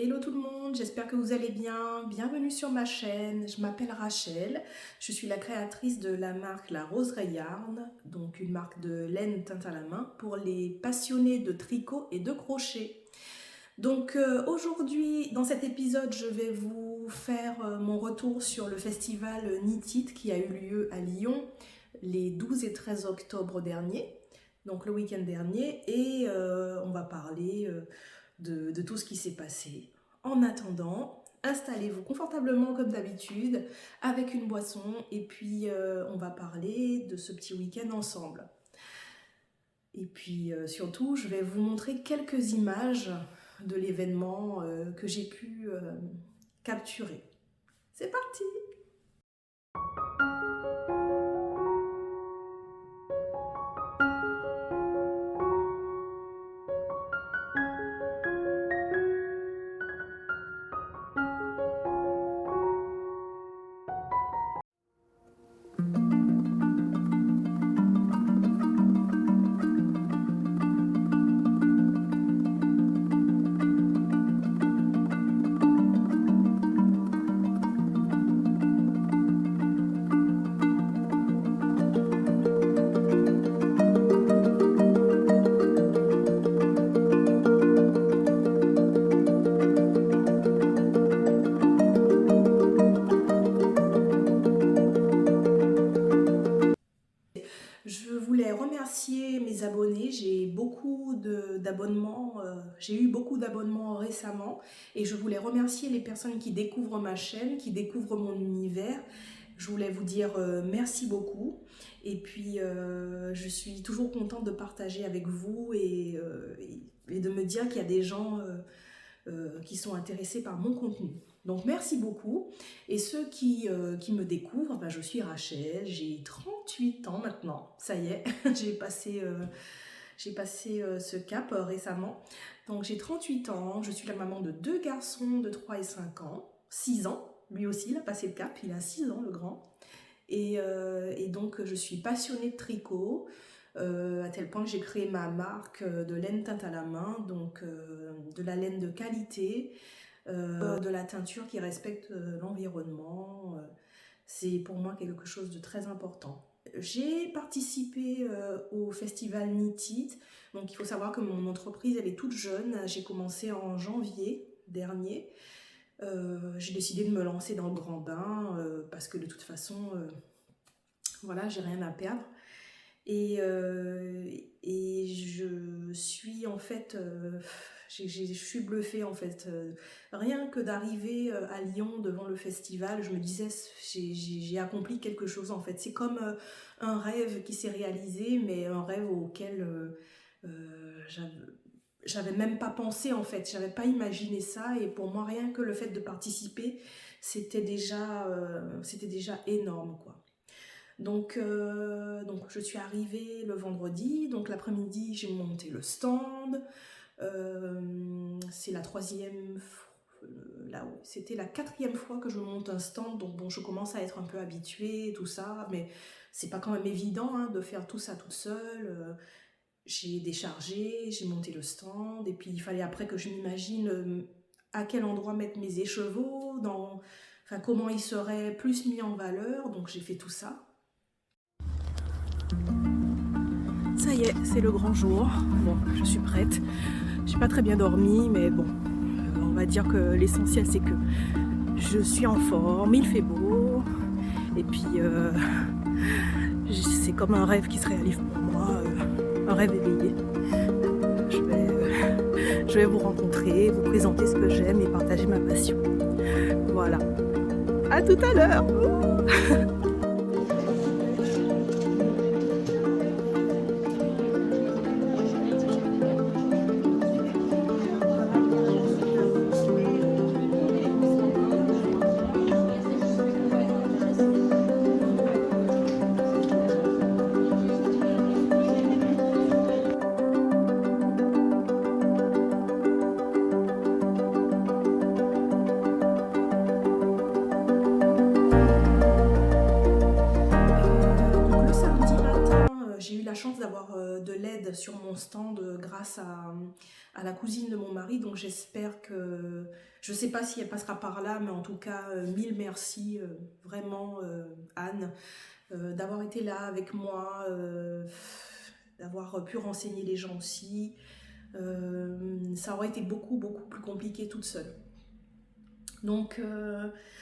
Hello tout le monde, j'espère que vous allez bien. Bienvenue sur ma chaîne, je m'appelle Rachel. Je suis la créatrice de la marque La Roseraie Yarn, donc une marque de laine teinte à la main pour les passionnés de tricot et de crochet. Donc aujourd'hui, dans cet épisode, je vais vous faire mon retour sur le festival Knit It qui a eu lieu à Lyon les 12 et 13 octobre dernier, donc le week-end dernier, et on va parler de tout ce qui s'est passé. En attendant, installez-vous confortablement comme d'habitude avec une boisson et puis on va parler de ce petit week-end ensemble. Et puis surtout, je vais vous montrer quelques images de l'événement que j'ai pu capturer. C'est parti! Je voulais remercier mes abonnés, j'ai eu beaucoup d'abonnements récemment et je voulais remercier les personnes qui découvrent ma chaîne, qui découvrent mon univers. Je voulais vous dire merci beaucoup et puis je suis toujours contente de partager avec vous et de me dire qu'il y a des gens qui sont intéressés par mon contenu. Donc merci beaucoup. Et ceux qui me découvrent, ben, je suis Rachel, j'ai 38 ans maintenant, ça y est, j'ai passé ce cap récemment. Donc j'ai 38 ans, je suis la maman de 2 garçons de 3 et 5 ans, 6 ans, lui aussi il a passé le cap, il a 6 ans le grand. Et donc je suis passionnée de tricot, à tel point que j'ai créé ma marque de laine teinte à la main, donc de la laine de qualité, de la teinture qui respecte l'environnement. C'est pour moi quelque chose de très important. J'ai participé au festival Knit It. Donc il faut savoir que mon entreprise elle est toute jeune. J'ai commencé en janvier dernier. J'ai décidé de me lancer dans le grand bain parce que de toute façon, voilà, j'ai rien à perdre. Et je suis en fait, je suis bluffée en fait. Rien que d'arriver à Lyon devant le festival, je me disais j'ai accompli quelque chose en fait. C'est comme un rêve qui s'est réalisé, mais un rêve auquel j'avais même pas pensé en fait. J'avais pas imaginé ça et pour moi rien que le fait de participer, c'était déjà énorme quoi. Donc je suis arrivée le vendredi, donc l'après-midi j'ai monté le stand, c'est la c'était la 4e fois que je monte un stand, donc bon je commence à être un peu habituée, tout ça, mais c'est pas quand même évident hein, de faire tout ça toute seule. J'ai déchargé, j'ai monté le stand, et puis il fallait après que je m'imagine à quel endroit mettre mes écheveaux, enfin comment ils seraient plus mis en valeur, donc j'ai fait tout ça. Ça y est, c'est le grand jour. Bon, je suis prête. J'ai pas très bien dormi, mais bon, on va dire que l'essentiel c'est que je suis en forme, il fait beau, et puis c'est comme un rêve qui se réalise pour moi, un rêve éveillé. Je vais vous rencontrer, vous présenter ce que j'aime et partager ma passion. Voilà. À tout à l'heure. De l'aide sur mon stand grâce à la cousine de mon mari, donc j'espère que Je ne sais pas si elle passera par là, mais en tout cas, mille merci, vraiment, Anne, d'avoir été là avec moi, d'avoir pu renseigner les gens aussi. Ça aurait été beaucoup, beaucoup plus compliqué toute seule. Donc,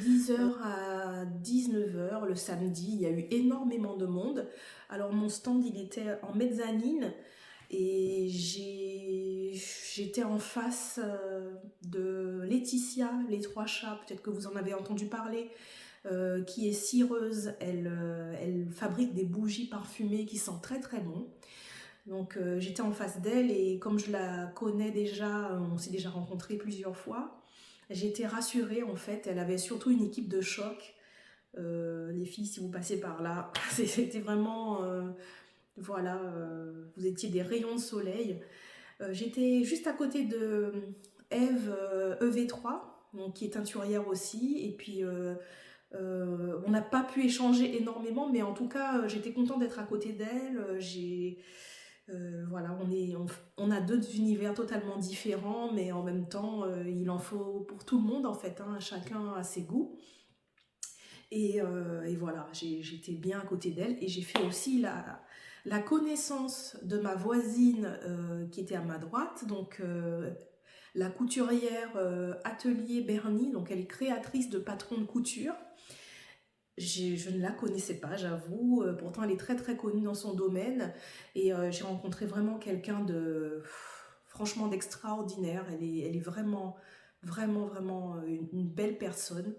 10h à 19h le samedi, il y a eu énormément de monde. Alors, mon stand, il était en mezzanine et j'étais en face de Laetitia, les trois chats, peut-être que vous en avez entendu parler, qui est cireuse. Elle fabrique des bougies parfumées qui sentent très très bon. Donc j'étais en face d'elle et comme je la connais déjà, on s'est déjà rencontrés plusieurs fois, j'étais rassurée en fait. Elle avait surtout une équipe de choc. Les filles, si vous passez par là, c'était vraiment, voilà, vous étiez des rayons de soleil. J'étais juste à côté de Eve, EV3, donc, qui est teinturière aussi, et puis on n'a pas pu échanger énormément, mais en tout cas, j'étais contente d'être à côté d'elle. Voilà, on a deux univers totalement différents, mais en même temps, il en faut pour tout le monde en fait, hein, chacun a ses goûts. Et voilà, j'étais bien à côté d'elle et j'ai fait aussi la connaissance de ma voisine qui était à ma droite, donc la couturière Atelier Bernie, donc elle est créatrice de patrons de couture. Je ne la connaissais pas, j'avoue, pourtant elle est très très connue dans son domaine et j'ai rencontré vraiment quelqu'un de franchement d'extraordinaire. Elle est vraiment vraiment vraiment une belle personne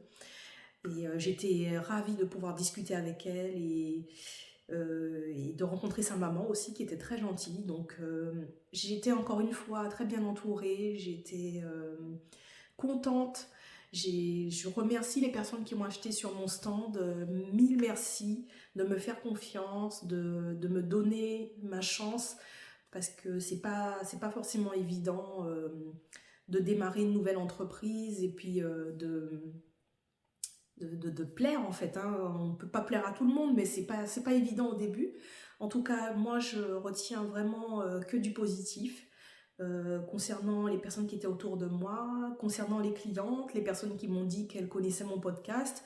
et j'étais ravie de pouvoir discuter avec elle et de rencontrer sa maman aussi qui était très gentille. Donc j'étais encore une fois très bien entourée, j'étais contente. Je remercie les personnes qui m'ont acheté sur mon stand, mille merci de me faire confiance, de me donner ma chance, parce que c'est pas forcément évident de démarrer une nouvelle entreprise et puis de plaire en fait, hein. On ne peut pas plaire à tout le monde, mais c'est pas évident au début. En tout cas, moi je retiens vraiment que du positif. Concernant les personnes qui étaient autour de moi, concernant les clientes, les personnes qui m'ont dit qu'elles connaissaient mon podcast.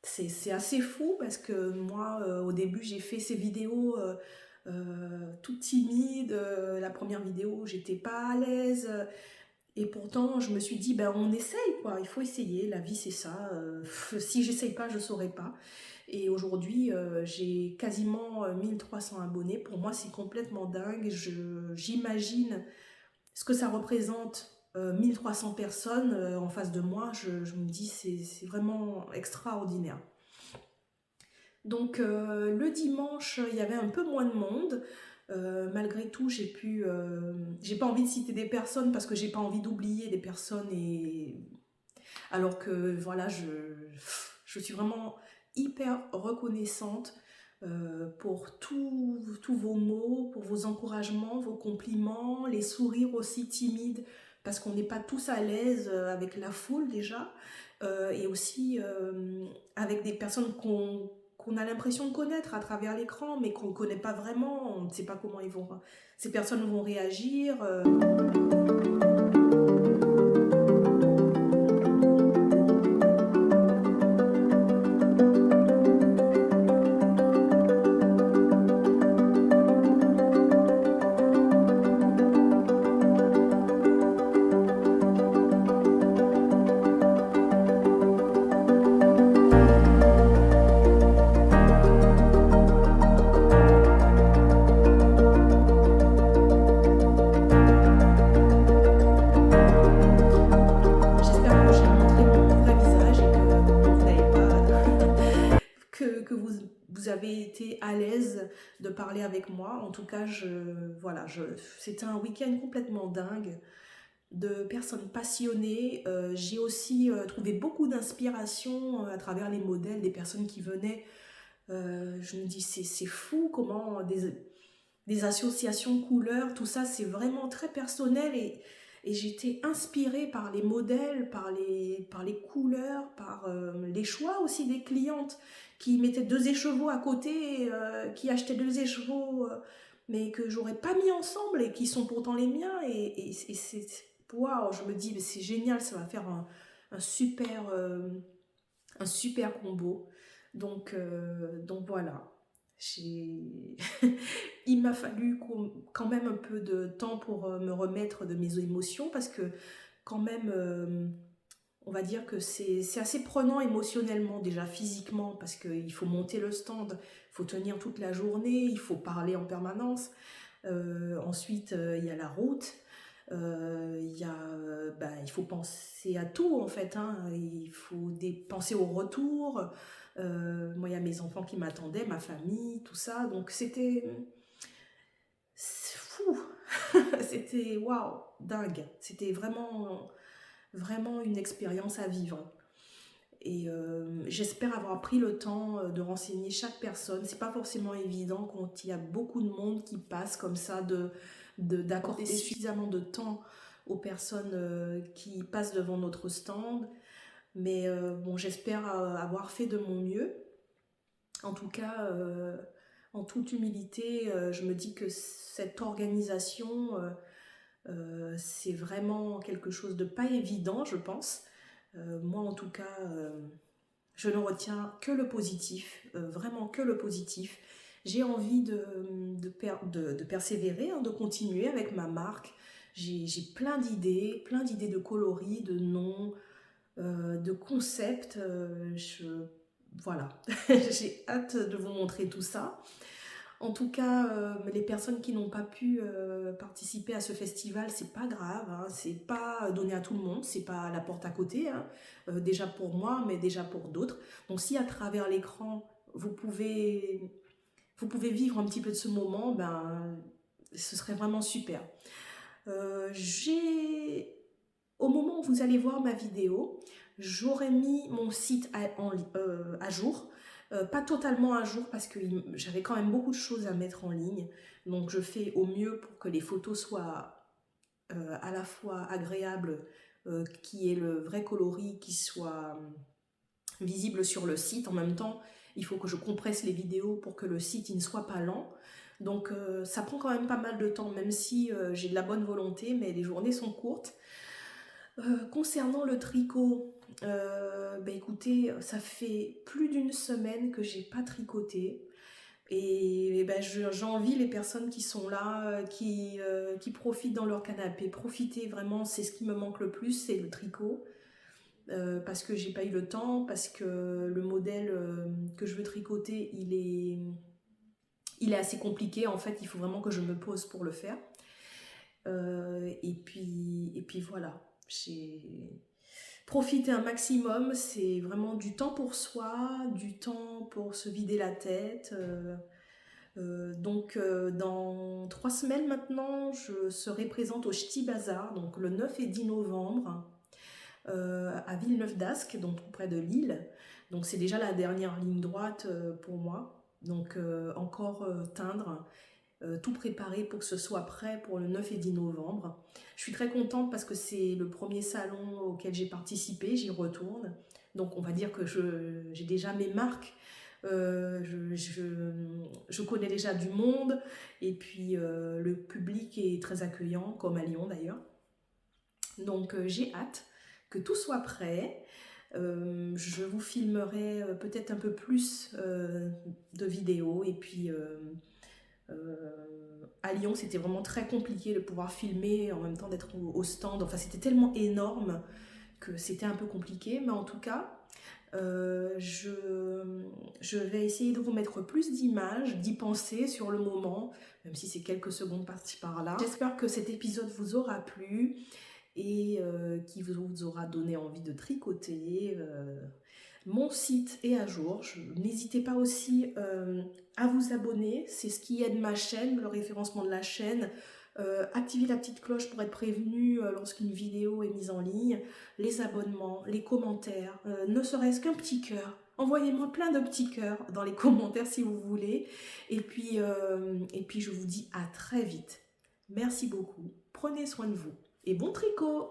C'est assez fou parce que moi, au début, j'ai fait ces vidéos toute timide. La première vidéo, j'étais pas à l'aise. Et pourtant, je me suis dit, ben, on essaye, quoi. Il faut essayer. La vie, c'est ça. Si j'essaye pas, je saurais pas. Et aujourd'hui, j'ai quasiment 1300 abonnés. Pour moi, c'est complètement dingue. J'imagine ce que ça représente, 1300 personnes en face de moi. Je me dis, c'est vraiment extraordinaire. Donc, le dimanche, il y avait un peu moins de monde. Malgré tout, j'ai pas envie de citer des personnes parce que j'ai pas envie d'oublier des personnes alors que voilà, je suis vraiment hyper reconnaissante pour tous vos mots, pour vos encouragements, vos compliments, les sourires aussi timides, parce qu'on n'est pas tous à l'aise avec la foule déjà, et aussi avec des personnes qu'on a l'impression de connaître à travers l'écran, mais qu'on ne connaît pas vraiment, on ne sait pas comment ces personnes vont réagir. J'espère que j'ai montré mon vrai visage et que vous n'avez pas que vous avez été à l'aise de parler avec moi. En tout cas, voilà, c'était un week-end complètement dingue de personnes passionnées. J'ai aussi trouvé beaucoup d'inspiration à travers les modèles des personnes qui venaient. Je me dis, c'est fou comment des associations couleurs, tout ça, c'est vraiment très personnel et j'étais inspirée par les modèles, par les couleurs, par les choix aussi des clientes qui mettaient deux écheveaux à côté, qui achetaient deux écheveaux, mais que j'aurais pas mis ensemble et qui sont pourtant les miens. waouh, je me dis, mais c'est génial, ça va faire un super, un super combo. Donc voilà. J'ai- Il m'a fallu quand même un peu de temps pour me remettre de mes émotions parce que quand même, on va dire que c'est assez prenant émotionnellement, déjà physiquement, parce qu'il faut monter le stand, il faut tenir toute la journée, il faut parler en permanence. Ensuite, il y a la route. Il faut penser à tout en fait, hein. Il faut penser au retour. Moi, il y a mes enfants qui m'attendaient, ma famille, tout ça. Donc c'est fou. C'était waouh, dingue. C'était vraiment, vraiment une expérience à vivre. Et j'espère avoir pris le temps de renseigner chaque personne. C'est pas forcément évident quand il y a beaucoup de monde qui passe comme ça, d'accorder suffisamment de temps aux personnes qui passent devant notre stand. Mais bon, j'espère avoir fait de mon mieux. En tout cas, en toute humilité, je me dis que cette organisation, c'est vraiment quelque chose de pas évident, je pense. Moi, en tout cas, je ne retiens que le positif, vraiment que le positif. J'ai envie de persévérer, hein, de continuer avec ma marque. J'ai plein d'idées de coloris, de noms, de concepts. Voilà, j'ai hâte de vous montrer tout ça. En tout cas, les personnes qui n'ont pas pu participer à ce festival, c'est pas grave, hein, c'est pas donné à tout le monde, c'est pas la porte à côté, hein, déjà pour moi, mais déjà pour d'autres. Donc si à travers l'écran, vous pouvez vivre un petit peu de ce moment, ben, ce serait vraiment super. Au moment où vous allez voir ma vidéo, j'aurais mis mon site à jour. Pas totalement à jour parce que j'avais quand même beaucoup de choses à mettre en ligne. Donc je fais au mieux pour que les photos soient à la fois agréables, qu'il y ait le vrai coloris qui soit visible sur le site. En même temps, il faut que je compresse les vidéos pour que le site il ne soit pas lent. Donc ça prend quand même pas mal de temps, même si j'ai de la bonne volonté, mais les journées sont courtes. Concernant le tricot, écoutez, ça fait plus d'une semaine que j'ai pas tricoté. Et j'envie les personnes qui sont là, qui profitent dans leur canapé. Profitez vraiment, c'est ce qui me manque le plus, c'est le tricot. Parce que j'ai pas eu le temps, parce que le modèle que je veux tricoter, il est assez compliqué. En fait, il faut vraiment que je me pose pour le faire. Et puis voilà, j'ai profité un maximum, c'est vraiment du temps pour soi, du temps pour se vider la tête. Dans 3 semaines maintenant, je serai présente au Ch'ti Bazar, donc le 9 et 10 novembre, à Villeneuve-d'Ascq, donc près de Lille. Donc c'est déjà la dernière ligne droite pour moi. Donc encore teindre, tout préparer pour que ce soit prêt pour le 9 et 10 novembre. Je suis très contente parce que c'est le premier salon auquel j'ai participé, j'y retourne. Donc on va dire que j'ai déjà mes marques, je connais déjà du monde et puis le public est très accueillant, comme à Lyon d'ailleurs. Donc j'ai hâte que tout soit prêt. Je vous filmerai peut-être un peu plus de vidéos et puis à Lyon c'était vraiment très compliqué de pouvoir filmer en même temps d'être au stand. Enfin c'était tellement énorme que c'était un peu compliqué, mais en tout cas je vais essayer de vous mettre plus d'images, d'y penser sur le moment, même si c'est quelques secondes par-ci par-là. J'espère que cet épisode vous aura plu et qui vous aura donné envie de tricoter. Mon site est à jour. N'hésitez pas aussi à vous abonner. C'est ce qui aide ma chaîne, le référencement de la chaîne. Activez la petite cloche pour être prévenu lorsqu'une vidéo est mise en ligne. Les abonnements, les commentaires, ne serait-ce qu'un petit cœur. Envoyez-moi plein de petits cœurs dans les commentaires si vous voulez. Et puis je vous dis à très vite. Merci beaucoup. Prenez soin de vous. Et bon tricot!